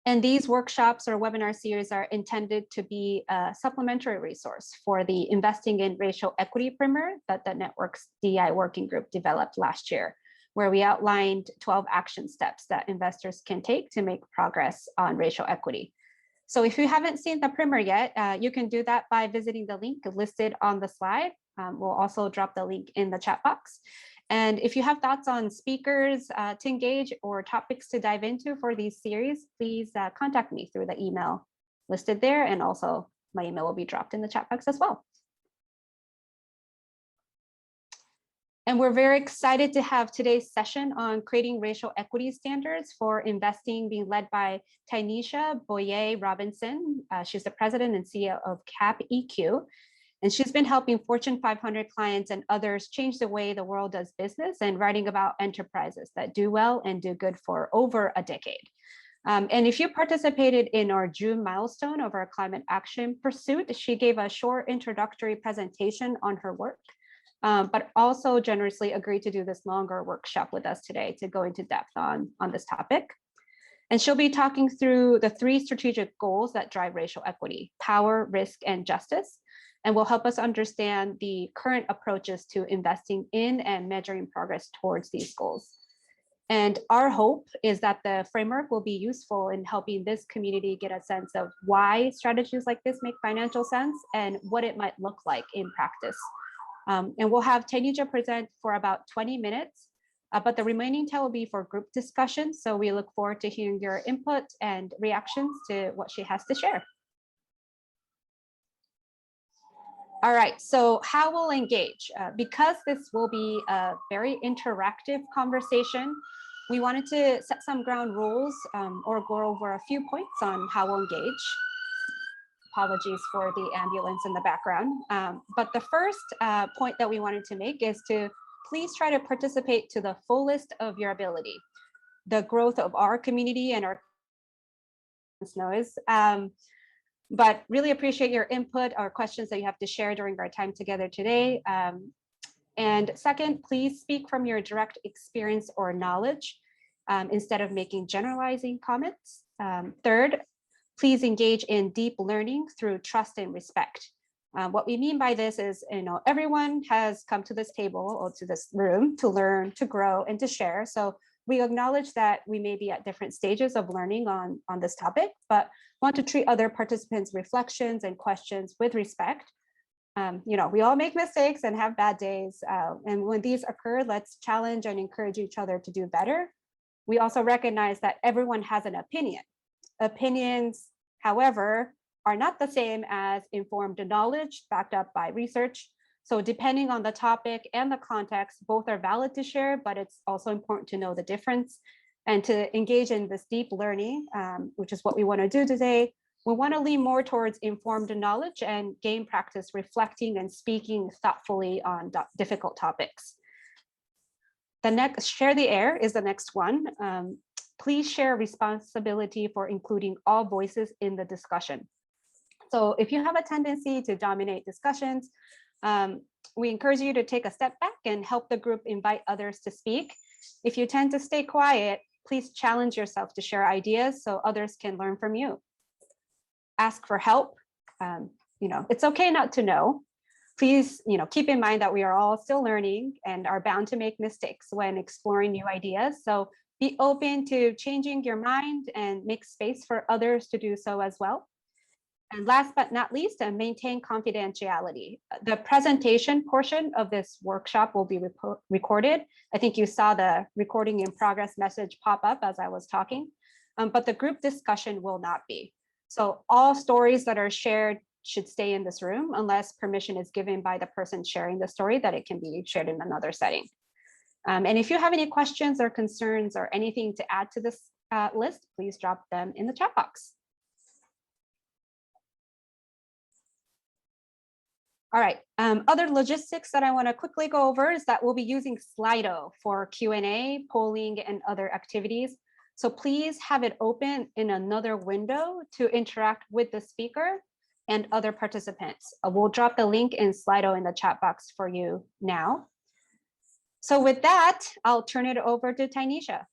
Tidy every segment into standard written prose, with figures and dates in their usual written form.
And these workshops or webinar series are intended to be a supplementary resource for the Investing in Racial Equity primer that the network's DI working group developed last year, where we outlined 12 action steps that investors can take to make progress on racial equity. So if you haven't seen the primer yet, you can do that by visiting the link listed on the slide. We'll also drop the link in the chat box. And if you have thoughts on speakers to engage or topics to dive into for these series, please contact me through the email listed there. And also my email will be dropped in the chat box as well. And we're very excited to have today's session on creating racial equity standards for investing being led by Tynesia Boyea-Robinson. She's the president and CEO of CapEQ. And she's been helping Fortune 500 clients and others change the way the world does business and writing about enterprises that do well and do good for over a decade. And if you participated in our June milestone of our climate action pursuit, she gave a short introductory presentation on her work, but also generously agreed to do this longer workshop with us today to go into depth on this topic. And she'll be talking through the 3 strategic goals that drive racial equity: power, risk, and justice, and will help us understand the current approaches to investing in and measuring progress towards these goals. And our hope is that the framework will be useful in helping this community get a sense of why strategies like this make financial sense and what it might look like in practice. And we'll have Tynesia present for about 20 minutes, but the remaining time will be for group discussion. So we look forward to hearing your input and reactions to what she has to share. All right, so how we'll engage? Because this will be a very interactive conversation, we wanted to set some ground rules or go over a few points on how we'll engage. Apologies for the ambulance in the background. But the first point that we wanted to make is to please try to participate to the fullest of your ability. The growth of our community and our noise. But really appreciate your input or questions that you have to share during our time together today. And second, please speak from your direct experience or knowledge instead of making generalizing comments. Third, please engage in deep learning through trust and respect. What we mean by this is, everyone has come to this table or to this room to learn, to grow, and to share. So we acknowledge that we may be at different stages of learning on this topic, but want to treat other participants' reflections and questions with respect. We all make mistakes and have bad days. And when these occur, let's challenge and encourage each other to do better. We also recognize that everyone has an opinion. Opinions, however, are not the same as informed knowledge backed up by research. So depending on the topic and the context, both are valid to share, but it's also important to know the difference and to engage in this deep learning, which is what we want to do today. We want to lean more towards informed knowledge and gain practice reflecting and speaking thoughtfully on difficult topics. The next, share the air is the next one. Please share responsibility for including all voices in the discussion. So if you have a tendency to dominate discussions, we encourage you to take a step back and help the group invite others to speak. If you tend to stay quiet, please challenge yourself to share ideas so others can learn from you. Ask for help. It's okay not to know. Please, keep in mind that we are all still learning and are bound to make mistakes when exploring new ideas. So be open to changing your mind and make space for others to do so as well. And last but not least, maintain confidentiality. The presentation portion of this workshop will be recorded. I think you saw the recording in progress message pop up as I was talking, but the group discussion will not be. So all stories that are shared should stay in this room unless permission is given by the person sharing the story that it can be shared in another setting. And if you have any questions or concerns or anything to add to this list, please drop them in the chat box. All right, other logistics that I want to quickly go over is that we'll be using Slido for Q&A, polling, and other activities. So please have it open in another window to interact with the speaker and other participants. We'll drop the link in Slido in the chat box for you now. So with that, I'll turn it over to Tynesia.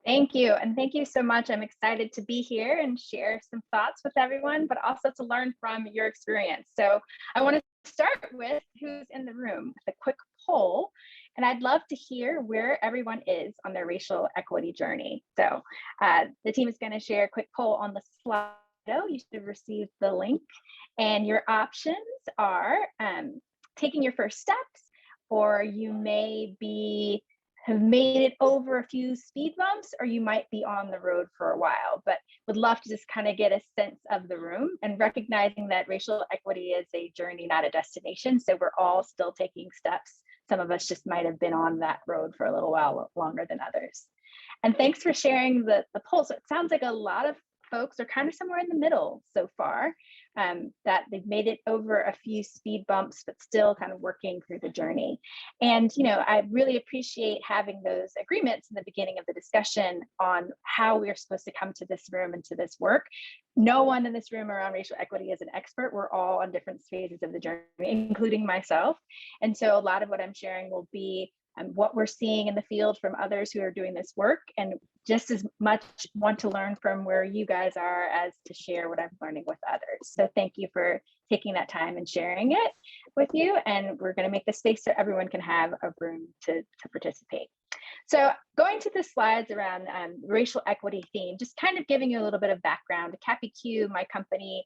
Thank you. And thank you so much. I'm excited to be here and share some thoughts with everyone, but also to learn from your experience. So I want to start with who's in the room with a quick poll. And I'd love to hear where everyone is on their racial equity journey. So the team is going to share a quick poll on the slide. You should have received the link. And your options are taking your first steps, or you may have made it over a few speed bumps, or you might be on the road for a while, but would love to just kind of get a sense of the room and recognizing that racial equity is a journey, not a destination. So we're all still taking steps. Some of us just might have been on that road for a little while longer than others. And thanks for sharing the poll. So it sounds like a lot of folks are kind of somewhere in the middle so far, that they've made it over a few speed bumps, but still kind of working through the journey. And, I really appreciate having those agreements in the beginning of the discussion on how we're supposed to come to this room and to this work. No one in this room around racial equity is an expert. We're all on different phases of the journey, including myself. And so a lot of what I'm sharing will be what we're seeing in the field from others who are doing this work, and just as much want to learn from where you guys are as to share what I'm learning with others. So thank you for taking that time and sharing it with you. And we're going to make this space so everyone can have a room to participate. So going to the slides around racial equity theme, just kind of giving you a little bit of background. CapEQ, my company,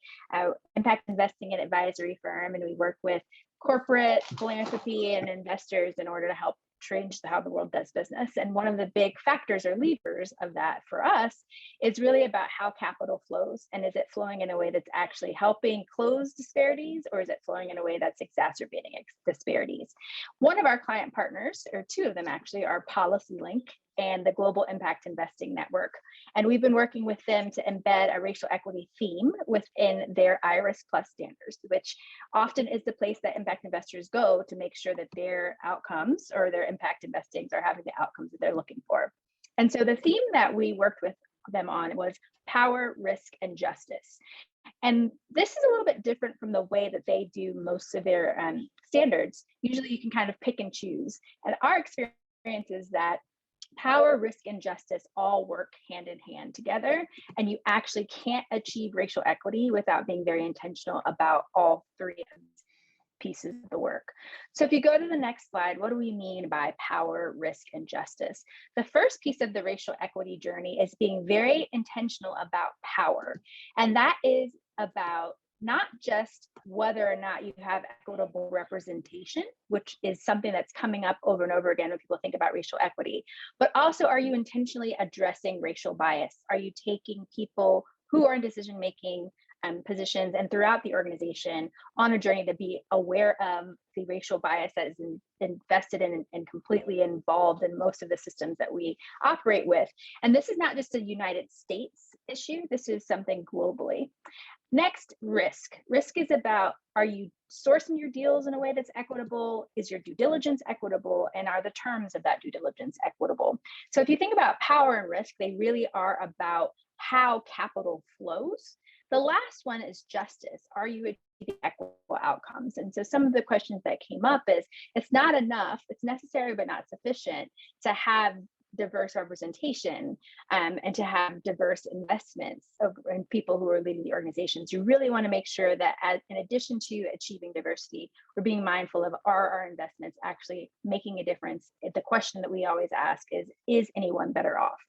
impact investing and advisory firm, and we work with corporate philanthropy and investors in order to help change how the world does business. And one of the big factors or levers of that for us is really about how capital flows. And is it flowing in a way that's actually helping close disparities, or is it flowing in a way that's exacerbating disparities? One of our client partners, or two of them actually, are PolicyLink and the Global Impact Investing Network. And we've been working with them to embed a racial equity theme within their IRIS Plus standards, which often is the place that impact investors go to make sure that their outcomes or their impact investings are having the outcomes that they're looking for. And so the theme that we worked with them on was power, risk, and justice. And this is a little bit different from the way that they do most of their standards. Usually you can kind of pick and choose. And our experience is that power, risk, and justice all work hand in hand together. And you actually can't achieve racial equity without being very intentional about all three of these pieces of the work. So if you go to the next slide, what do we mean by power, risk, and justice? The first piece of the racial equity journey is being very intentional about power. And that is about not just whether or not you have equitable representation, which is something that's coming up over and over again when people think about racial equity, but also, are you intentionally addressing racial bias? Are you taking people who are in decision-making positions and throughout the organization on a journey to be aware of the racial bias that is invested in and completely involved in most of the systems that we operate with? And this is not just a United States issue, this is something globally. Next, risk. Risk is about, are you sourcing your deals in a way that's equitable? Is your due diligence equitable? And are the terms of that due diligence equitable? So if you think about power and risk, they really are about how capital flows. The last one is justice. Are you achieving equitable outcomes? And so some of the questions that came up is, it's not enough, it's necessary but not sufficient to have diverse representation and to have diverse investments and people who are leading the organizations. You really want to make sure that in addition to achieving diversity, we're being mindful of, are our investments actually making a difference? The question that we always ask is anyone better off?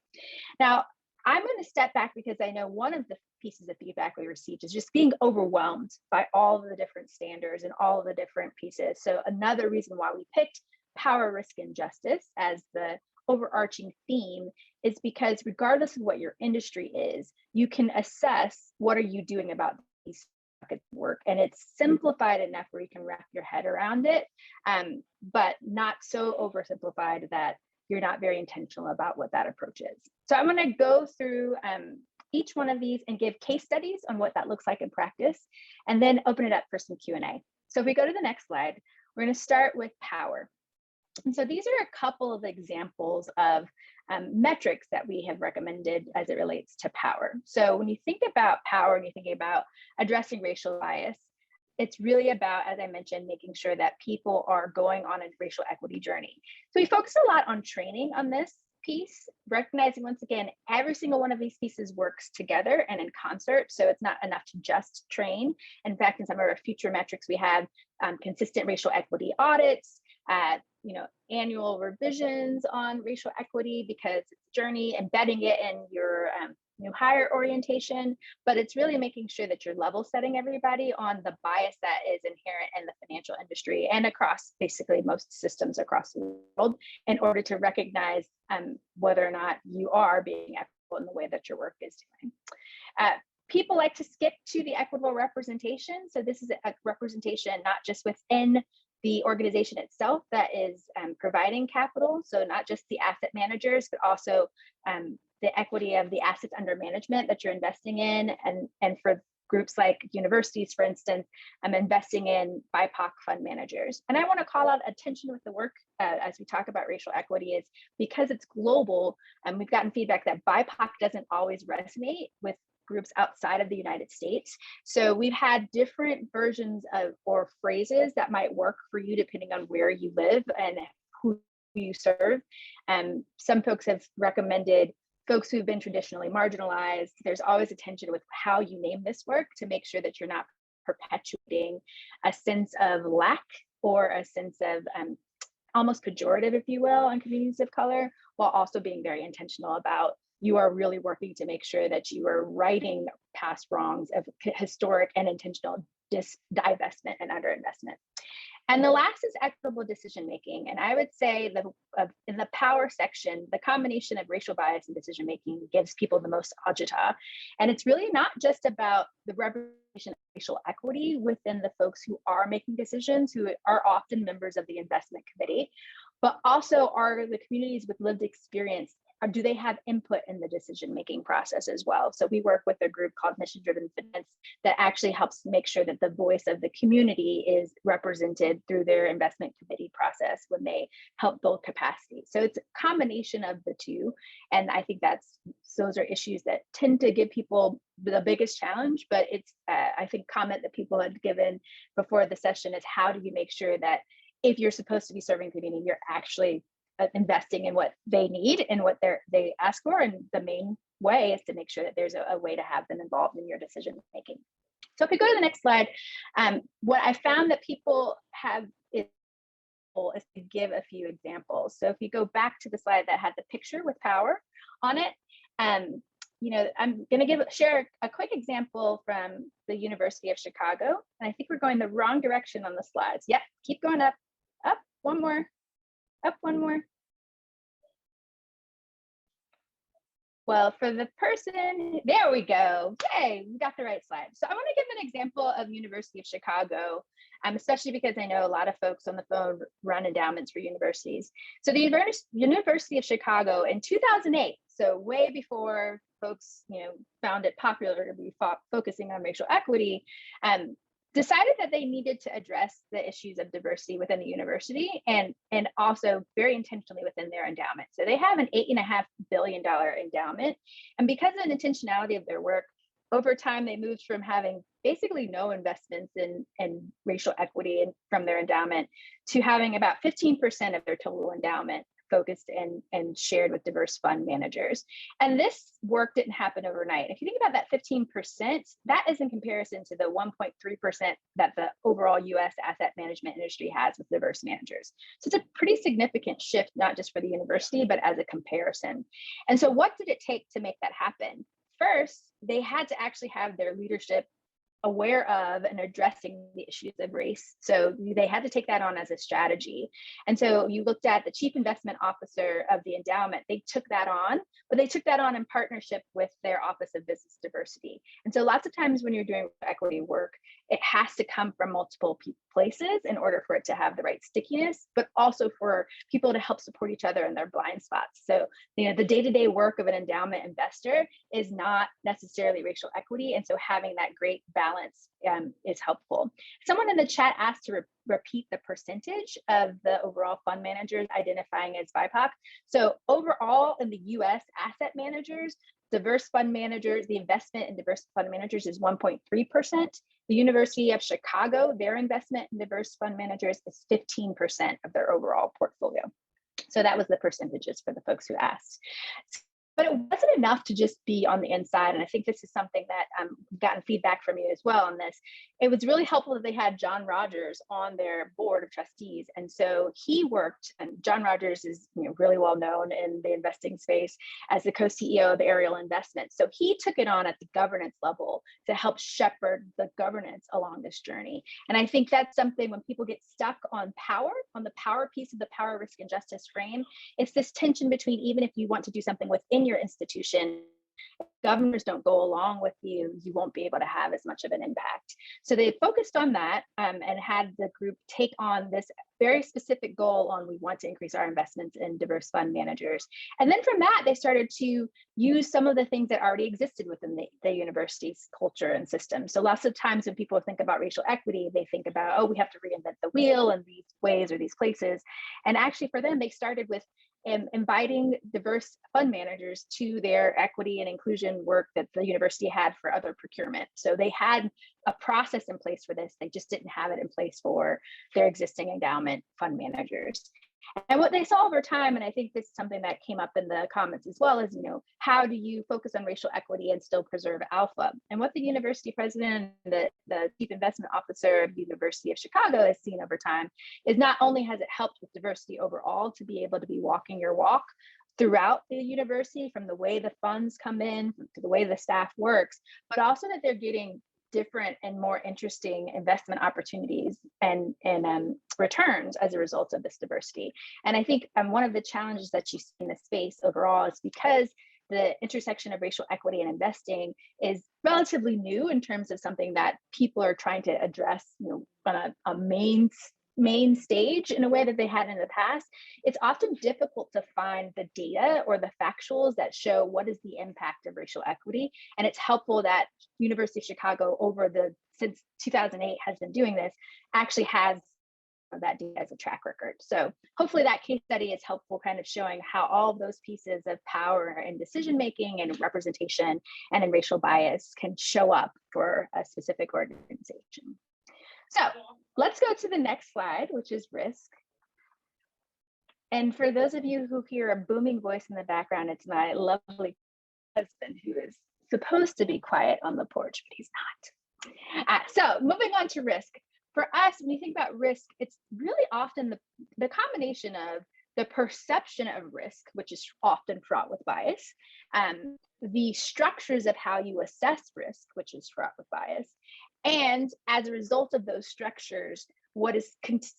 Now, I'm going to step back because I know one of the pieces of feedback we received is just being overwhelmed by all of the different standards and all of the different pieces. So another reason why we picked power, risk, and justice as the overarching theme is because regardless of what your industry is, you can assess what are you doing about these buckets of work. And it's simplified enough where you can wrap your head around it, but not so oversimplified that you're not very intentional about what that approach is. So I'm going to go through each one of these and give case studies on what that looks like in practice, and then open it up for some Q&A. So if we go to the next slide, we're going to start with power. And so these are a couple of examples of metrics that we have recommended as it relates to power. So when you think about power and you're thinking about addressing racial bias, it's really about, as I mentioned, making sure that people are going on a racial equity journey. So we focus a lot on training on this, piece, recognizing once again, every single one of these pieces works together and in concert. So it's not enough to just train. In fact, in some of our future metrics, we have consistent racial equity audits, annual revisions on racial equity, because it's a journey, embedding it in your new hire orientation, but it's really making sure that you're level setting everybody on the bias that is inherent in the financial industry and across basically most systems across the world, in order to recognize whether or not you are being equitable in the way that your work is doing. People like to skip to the equitable representation. So this is a representation not just within the organization itself that is providing capital, so not just the asset managers, but also the equity of the assets under management that you're investing in, and for groups like universities, for instance, I'm investing in BIPOC fund managers. And I want to call out attention with the work as we talk about racial equity, is because it's global, and we've gotten feedback that BIPOC doesn't always resonate with groups outside of the United States. So we've had different versions of or phrases that might work for you depending on where you live and who you serve. Some folks have recommended folks who've been traditionally marginalized. There's always a tension with how you name this work to make sure that you're not perpetuating a sense of lack or a sense of almost pejorative, if you will, on communities of color, while also being very intentional about you are really working to make sure that you are righting past wrongs of historic and intentional divestment and underinvestment. And the last is equitable decision-making. And I would say that in the power section, the combination of racial bias and decision-making gives people the most agita. And it's really not just about the representation of racial equity within the folks who are making decisions, who are often members of the investment committee, but also are the communities with lived experience. Or do they have input in the decision-making process as well? So we work with a group called Mission-Driven Finance that actually helps make sure that the voice of the community is represented through their investment committee process when they help build capacity. So it's a combination of the two. And I think those are issues that tend to give people the biggest challenge, but it's, I think, comment that people had given before the session is, how do you make sure that if you're supposed to be serving the community, you're actually investing in what they need and what they ask for, and the main way is to make sure that there's a way to have them involved in your decision making. So if we go to the next slide, what I found that people have is to give a few examples. So if you go back to the slide that had the picture with power on it, I'm going to share a quick example from the University of Chicago, and I think we're going the wrong direction on the slides. Yep, keep going up, one more. Up one more. Well, for the person, there we go. Yay, we got the right slide. So I want to give an example of University of Chicago, especially because I know a lot of folks on the phone run endowments for universities. So the University of Chicago in 2008, so way before folks found it popular to be focusing on racial equity, decided that they needed to address the issues of diversity within the university and also very intentionally within their endowment. So they have an $8.5 billion endowment. And because of the intentionality of their work, over time, they moved from having basically no investments in racial equity from their endowment to having about 15% of their total endowment focused and shared with diverse fund managers. And this work didn't happen overnight. If you think about that 15%, that is in comparison to the 1.3% that the overall US asset management industry has with diverse managers. So it's a pretty significant shift, not just for the university, but as a comparison. And so what did it take to make that happen? First, they had to actually have their leadership aware of and addressing the issues of race. So they had to take that on as a strategy. And so you looked at the chief investment officer of the endowment, they took that on, but they took that on in partnership with their Office of Business Diversity. And so lots of times when you're doing equity work, it has to come from multiple places in order for it to have the right stickiness, but also for people to help support each other in their blind spots. So the day-to-day work of an endowment investor is not necessarily racial equity. And so having that great balance is helpful. Someone in the chat asked to repeat the percentage of the overall fund managers identifying as BIPOC. So overall in the US asset managers, diverse fund managers, the investment in diverse fund managers is 1.3%. The University of Chicago, their investment in diverse fund managers is 15% of their overall portfolio. So that was the percentages for the folks who asked. But it wasn't enough to just be on the inside. And I think this is something that I've gotten feedback from you as well on this. It was really helpful that they had John Rogers on their board of trustees. And so he worked, and John Rogers is really well known in the investing space as the co-CEO of Ariel Investments. So he took it on at the governance level to help shepherd the governance along this journey. And I think that's something when people get stuck on the power piece of the power, risk, and justice frame, it's this tension between, even if you want to do something within your institution, if governors don't go along with you, you won't be able to have as much of an impact. So they focused on that and had the group take on this very specific goal on, we want to increase our investments in diverse fund managers. And then from that, they started to use some of the things that already existed within the university's culture and system. So lots of times when people think about racial equity, they think about, oh, we have to reinvent the wheel in these ways or these places. And actually for them, they started with inviting diverse fund managers to their equity and inclusion work that the university had for other procurement. So they had a process in place for this. They just didn't have it in place for their existing endowment fund managers. And what they saw over time, and I think this is something that came up in the comments as well, is, how do you focus on racial equity and still preserve alpha? And what the university president, the chief investment officer of the University of Chicago has seen over time is not only has it helped with diversity overall to be able to be walking your walk throughout the university, from the way the funds come in to the way the staff works, but also that they're getting different and more interesting investment opportunities and returns as a result of this diversity. And I think one of the challenges that you see in the space overall is because the intersection of racial equity and investing is relatively new in terms of something that people are trying to address, on a main stage in a way that they had in the past. It's often difficult to find the data or the factuals that show what is the impact of racial equity. And it's helpful that University of Chicago since 2008 has been doing this, actually has that data as a track record. So hopefully that case study is helpful, kind of showing how all of those pieces of power and decision making and representation and in racial bias can show up for a specific organization. So let's go to the next slide, which is risk. And for those of you who hear a booming voice in the background, it's my lovely husband, who is supposed to be quiet on the porch, but he's not. So moving on to risk. For us, when you think about risk, it's really often the combination of the perception of risk, which is often fraught with bias, the structures of how you assess risk, which is fraught with bias, and as a result of those structures, what is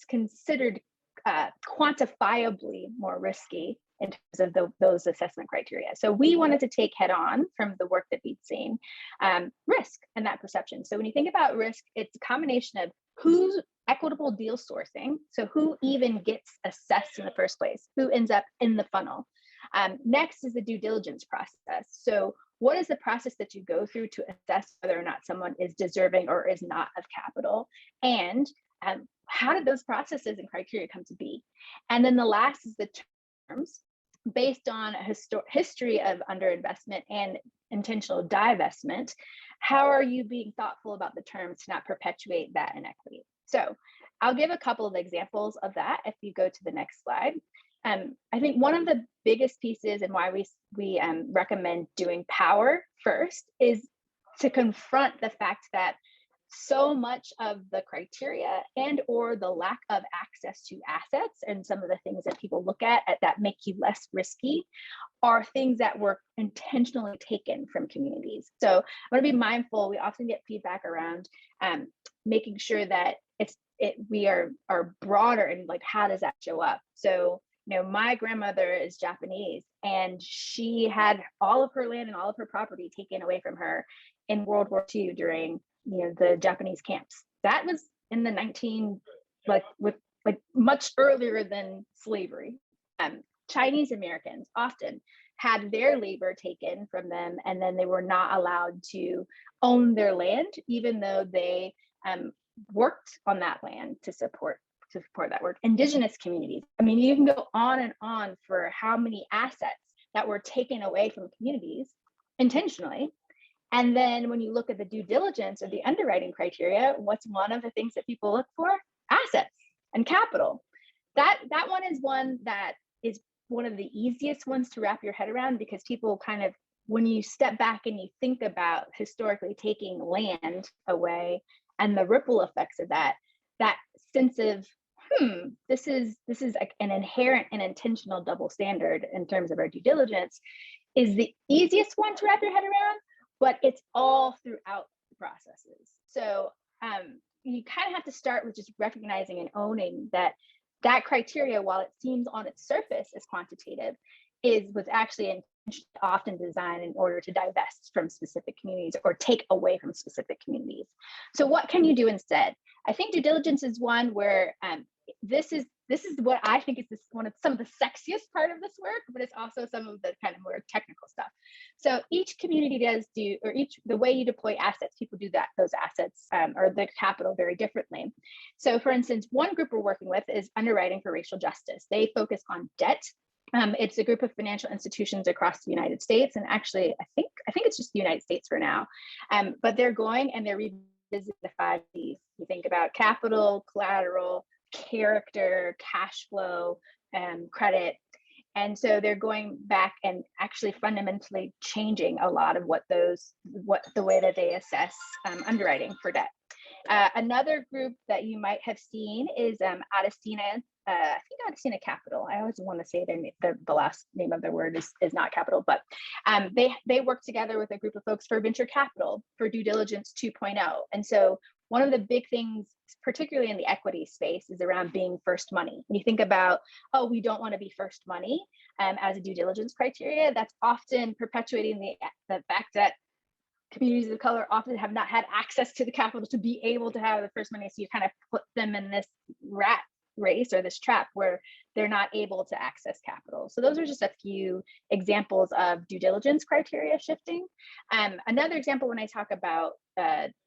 considered quantifiably more risky in terms of those assessment criteria. So we wanted to take head on from the work that we'd seen risk and that perception. So when you think about risk, it's a combination of who's equitable deal sourcing. So who even gets assessed in the first place? Who ends up in the funnel? Next is the due diligence process. So what is the process that you go through to assess whether or not someone is deserving or is not of capital? And how did those processes and criteria come to be? And then the last is the terms. Based on a history of underinvestment and intentional divestment, how are you being thoughtful about the terms to not perpetuate that inequity? So I'll give a couple of examples of that if you go to the next slide. I think one of the biggest pieces and why we recommend doing power first is to confront the fact that so much of the criteria and or the lack of access to assets and some of the things that people look at that make you less risky are things that were intentionally taken from communities. So I want to be mindful. We often get feedback around making sure that we are broader and like, how does that show up? So my grandmother is Japanese, and she had all of her land and all of her property taken away from her in World War II during the Japanese camps. That was in the much earlier than slavery. Chinese Americans often had their labor taken from them, and then they were not allowed to own their land, even though they worked on that land to support that work. Indigenous communities. I mean, you can go on and on for how many assets that were taken away from communities intentionally. And then when you look at the due diligence or the underwriting criteria, what's one of the things that people look for? Assets and capital. That one is one that is one of the easiest ones to wrap your head around, because people kind of, when you step back and you think about historically taking land away and the ripple effects of that, that sense of, this is like an inherent and intentional double standard in terms of our due diligence, is the easiest one to wrap your head around, but it's all throughout the processes. So you kind of have to start with just recognizing and owning that that criteria, while it seems on its surface as quantitative, was actually often designed in order to divest from specific communities or take away from specific communities. So what can you do instead? I think due diligence is one where this is what I think is some of the sexiest part of this work, but it's also some of the kind of more technical stuff. So each community the way you deploy assets, people do those assets or the capital very differently. So for instance, one group we're working with is underwriting for racial justice. They focus on debt. It's a group of financial institutions across the United States, and actually, I think it's just the United States for now. But they're going and they're revisiting the 5 Cs. You think about capital, collateral, character, cash flow, credit. And so they're going back and actually fundamentally changing a lot of the way that they assess underwriting for debt. Another group that you might have seen is Adesina. I think Adesina Capital. I always want to say the last name of their word is not capital, but they work together with a group of folks for venture capital for due diligence 2.0. And so one of the big things, particularly in the equity space, is around being first money. When you think about, we don't want to be first money as a due diligence criteria, that's often perpetuating the fact that communities of color often have not had access to the capital to be able to have the first money. So you kind of put them in this rat race or this trap where they're not able to access capital. So those are just a few examples of due diligence criteria shifting. Another example when I talk about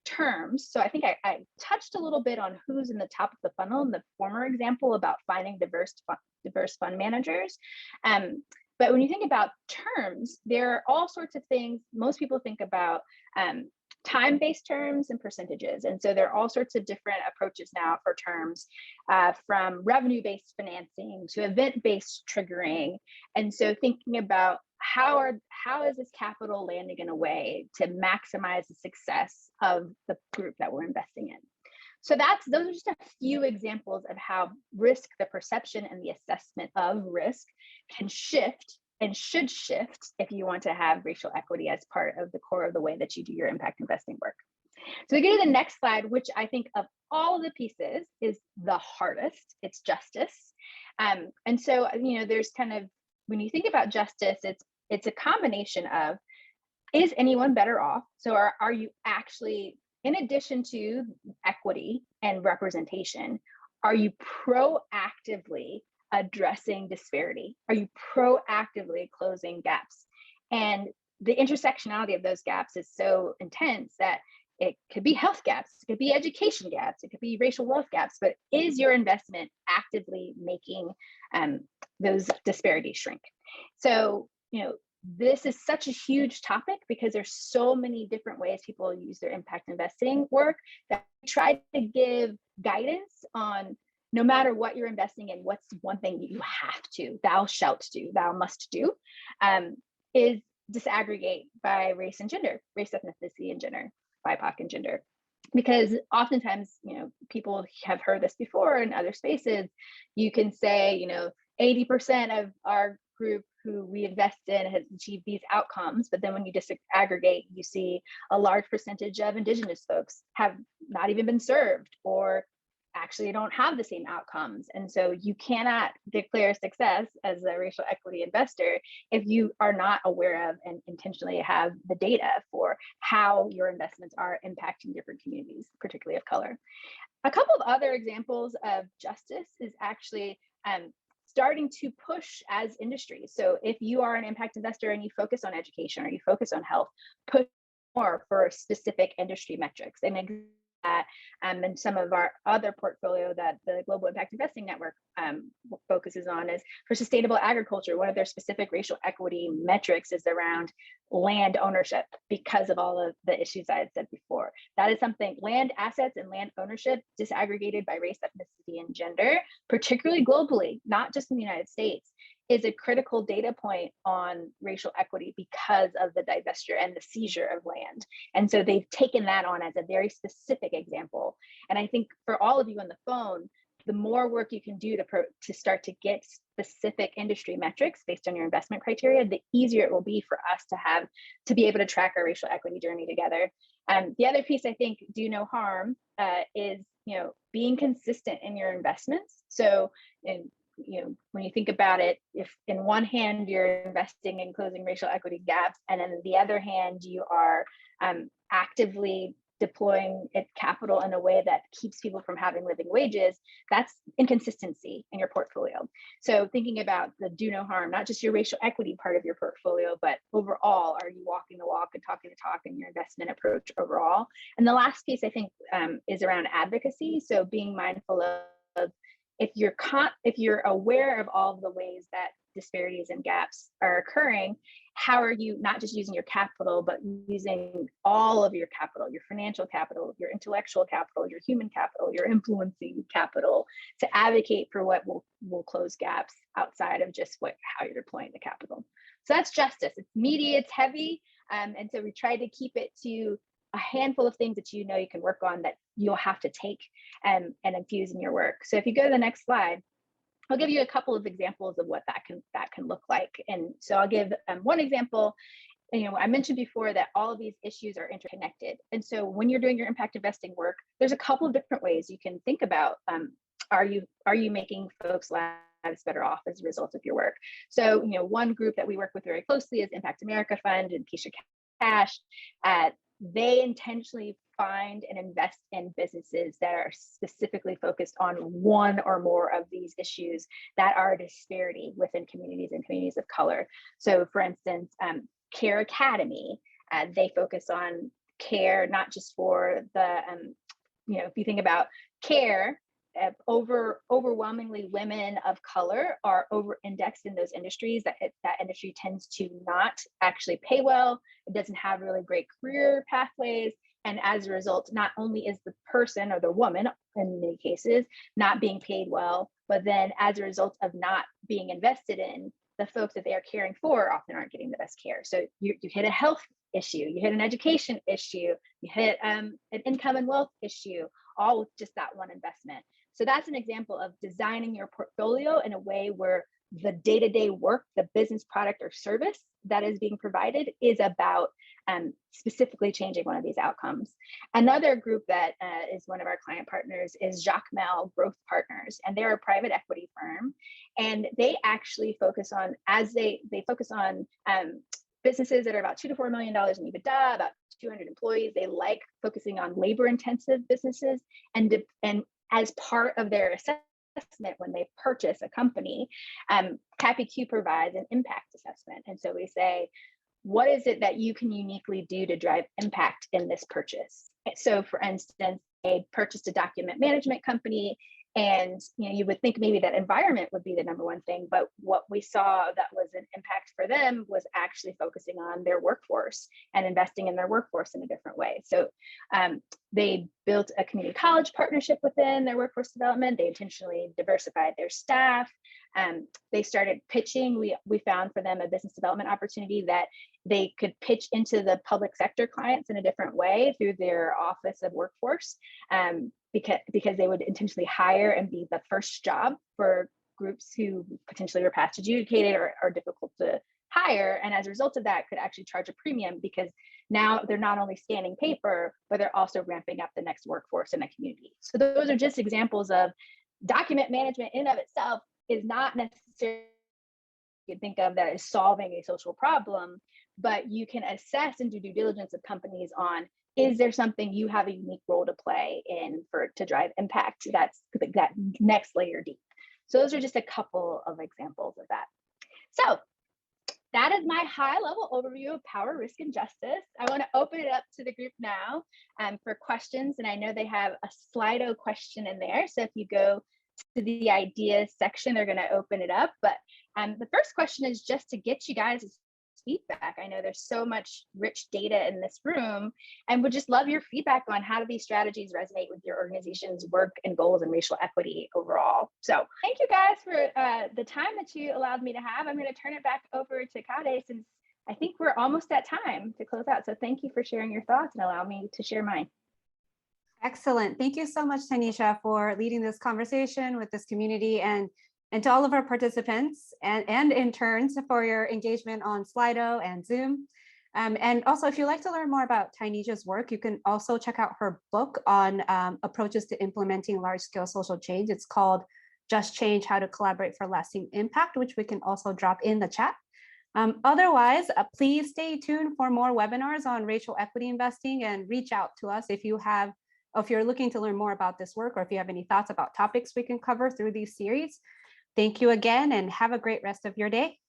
terms, so I think I touched a little bit on who's in the top of the funnel in the former example about finding diverse fund managers. But when you think about terms, there are all sorts of things. Most people think about time-based terms and percentages. And so there are all sorts of different approaches now for terms, from revenue-based financing to event-based triggering. And so thinking about how is this capital landing in a way to maximize the success of the group that we're investing in. So those are just a few examples of how risk, the perception and the assessment of risk can shift and should shift if you want to have racial equity as part of the core of the way that you do your impact investing work. So we go to the next slide, which I think of all of the pieces is the hardest. It's justice. And so, there's kind of, when you think about justice, it's a combination of, is anyone better off? So are you actually, in addition to equity and representation, are you proactively addressing disparity? Are you proactively closing gaps? And the intersectionality of those gaps is so intense that it could be health gaps, it could be education gaps, it could be racial wealth gaps, but is your investment actively making those disparities shrink? So, this is such a huge topic because there's so many different ways people use their impact investing work that we try to give guidance on, no matter what you're investing in, what's one thing you have to, thou shalt do, thou must do, is disaggregate by race and gender, race, ethnicity, and gender, BIPOC and gender. Because oftentimes, people have heard this before in other spaces. You can say, 80% of our group who we invest in has achieved these outcomes, but then when you disaggregate, you see a large percentage of Indigenous folks have not even been served or actually don't have the same outcomes. And so you cannot declare success as a racial equity investor if you are not aware of and intentionally have the data for how your investments are impacting different communities, particularly of color. A couple of other examples of justice is actually starting to push as industry. So if you are an impact investor and you focus on education or you focus on health, push more for specific industry metrics. And that and some of our other portfolio that the Global Impact Investing Network focuses on is for sustainable agriculture. One of their specific racial equity metrics is around land ownership because of all of the issues I had said before. That is something, land assets and land ownership disaggregated by race, ethnicity, and gender, particularly globally, not just in the United States, is a critical data point on racial equity because of the divestiture and the seizure of land. And so they've taken that on as a very specific example. And I think for all of you on the phone, the more work you can do to start to get specific industry metrics based on your investment criteria, the easier it will be for us to be able to track our racial equity journey together. The other piece, I think, do no harm, is being consistent in your investments. So when you think about it, if in one hand you're investing in closing racial equity gaps, and then the other hand you are actively deploying its capital in a way that keeps people from having living wages, that's inconsistency in your portfolio. So thinking about the do no harm, not just your racial equity part of your portfolio, but overall, are you walking the walk and talking the talk in your investment approach overall? And the last piece, I think, is around advocacy. So being mindful of if you're aware of all of the ways that disparities and gaps are occurring, how are you not just using your capital, but using all of your capital, your financial capital, your intellectual capital, your human capital, your influencing capital, to advocate for what will close gaps outside of just how you're deploying the capital. So that's justice. It's meaty, it's heavy. And so we try to keep it to a handful of things that you can work on that you'll have to take and infuse in your work. So if you go to the next slide, I'll give you a couple of examples of what that can look like. And so I'll give one example. I mentioned before that all of these issues are interconnected. And so when you're doing your impact investing work, there's a couple of different ways you can think about, are you making folks' lives better off as a result of your work? So, one group that we work with very closely is Impact America Fund and Keisha Cash. They intentionally find and invest in businesses that are specifically focused on one or more of these issues that are a disparity within communities and communities of color. So for instance, Care Academy, they focus on care, not just for the, if you think about care, overwhelmingly women of color are over-indexed in those industries. That industry tends to not actually pay well. It doesn't have really great career pathways. And as a result, not only is the person or the woman, in many cases, not being paid well, but then as a result of not being invested in, the folks that they are caring for often aren't getting the best care. So you hit a health issue, you hit an education issue, you hit an income and wealth issue, all with just that one investment. So that's an example of designing your portfolio in a way where the day-to-day work, the business product or service that is being provided is about specifically changing one of these outcomes. Another group that is one of our client partners is Jacmel Growth Partners, and they're a private equity firm. And they actually focus on, businesses that are about $2 to $4 million in EBITDA, about 200 employees. They like focusing on labor-intensive businesses, and as part of their assessment when they purchase a company, CapEQ provides an impact assessment. And so we say, what is it that you can uniquely do to drive impact in this purchase? So for instance, they purchased a document management company, and you would think maybe that environment would be the number one thing, but what we saw that was an impact for them was actually focusing on their workforce and investing in their workforce in a different way. So they built a community college partnership within their workforce development. They intentionally diversified their staff. They started pitching. We found for them a business development opportunity that they could pitch into the public sector clients in a different way through their Office of Workforce, because they would intentionally hire and be the first job for groups who potentially were past adjudicated or are difficult to hire. And as a result of that, could actually charge a premium, because now they're not only scanning paper, but they're also ramping up the next workforce in the community. So those are just examples of document management in and of itself is not necessarily you think of that as solving a social problem, but you can assess and do due diligence of companies on, is there something you have a unique role to play in to drive impact that's that next layer deep. So those are just a couple of examples of that. So that is my high level overview of power, risk, and justice. I want to open it up to the group now for questions. And I know they have a Slido question in there. So if you go to the ideas section, they're going to open it up. But the first question is just to get you guys' feedback. I know there's so much rich data in this room, and would just love your feedback on how do these strategies resonate with your organization's work and goals and racial equity overall. So thank you guys for the time that you allowed me to have. I'm going to turn it back over to Kade, since I think we're almost at time to close out. So thank you for sharing your thoughts and allow me to share mine. Excellent. Thank you so much, Tynesia, for leading this conversation with this community, and to all of our participants and interns for your engagement on Slido and Zoom. And also, if you'd like to learn more about Tynesia's work, you can also check out her book on approaches to implementing large-scale social change. It's called Just Change: How to Collaborate for Lasting Impact, which we can also drop in the chat. Otherwise, please stay tuned for more webinars on racial equity investing, and reach out to us if you're looking to learn more about this work, or if you have any thoughts about topics we can cover through these series. Thank you again, and have a great rest of your day.